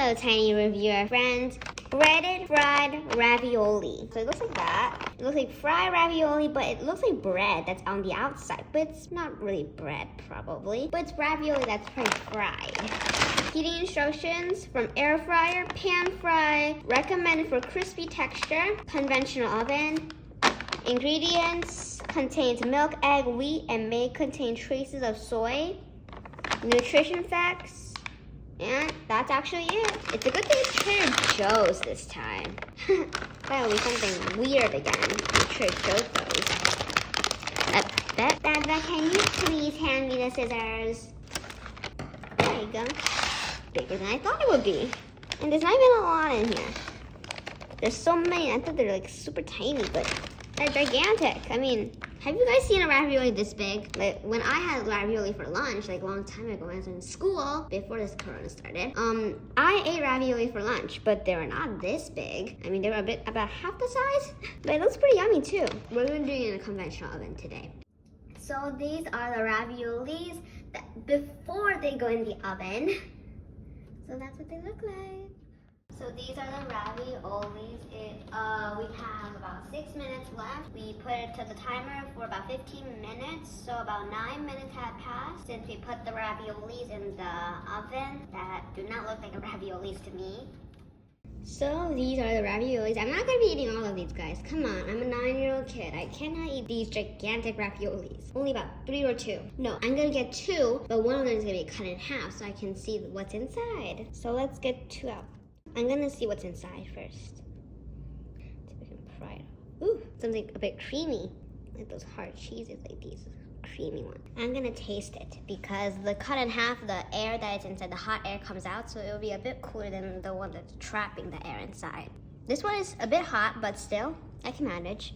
Hello, tiny reviewer friends. Breaded fried ravioli. So it looks like that. It looks like fried ravioli, but it looks like bread that's on the outside. But it's not really bread, probably. But it's ravioli that's probably fried. Heating instructions: from air fryer, pan fry, recommended for crispy texture, conventional oven. Ingredients: contains milk, egg, wheat, and may contain traces of soy. Nutrition facts. And that's actually it. It's a good thing it's Trader Joe's this time. That'll be something weird again if Trader Joe's goes. Dada, can you please hand me the scissors? There you go. Bigger than I thought it would be. And there's not even a lot in here. There's so many. I thought they're like super tiny, but they're gigantic. I mean, have you guys seen a ravioli this big? Like when I had ravioli for lunch, like a long time ago when I was in school, before this corona started, I ate ravioli for lunch, but they were not this big. I mean, they were about half the size, but it looks pretty yummy too. We're gonna do it in a conventional oven today. So these are the raviolis that before they go in the oven. So that's what they look like. So these are the raviolis. We have about 6 minutes left. We put it to the timer for about 15 minutes. So about 9 minutes have passed since we put the raviolis in the oven that do not look like raviolis to me. So these are the raviolis. I'm not gonna be eating all of these, guys. Come on, I'm a 9-year-old kid. I cannot eat these gigantic raviolis. Only about 3 or 2. No, I'm gonna get 2, but one of them is gonna be cut in half so I can see what's inside. So let's get 2 out. I'm gonna see what's inside first. See if we can pry it. Ooh, something a bit creamy. Like those hard cheeses, like these creamy ones. I'm gonna taste it because the cut in half, the air that is inside, the hot air comes out, so it'll be a bit cooler than the one that's trapping the air inside. This one is a bit hot, but still, I can manage.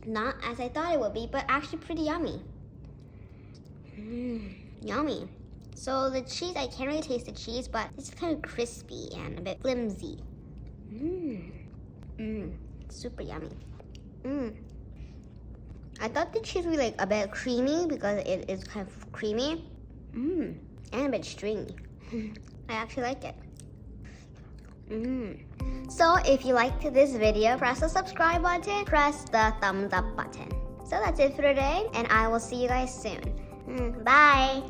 Not as I thought it would be, but actually pretty yummy. Yummy. So the cheese, I can't really taste the cheese, but it's kind of crispy and a bit flimsy. Super yummy. I thought the cheese would be like a bit creamy because it is kind of creamy. And a bit stringy. I actually like it. So if you liked this video, press the subscribe button, press the thumbs up button. So that's it for today, and I will see you guys soon. Bye.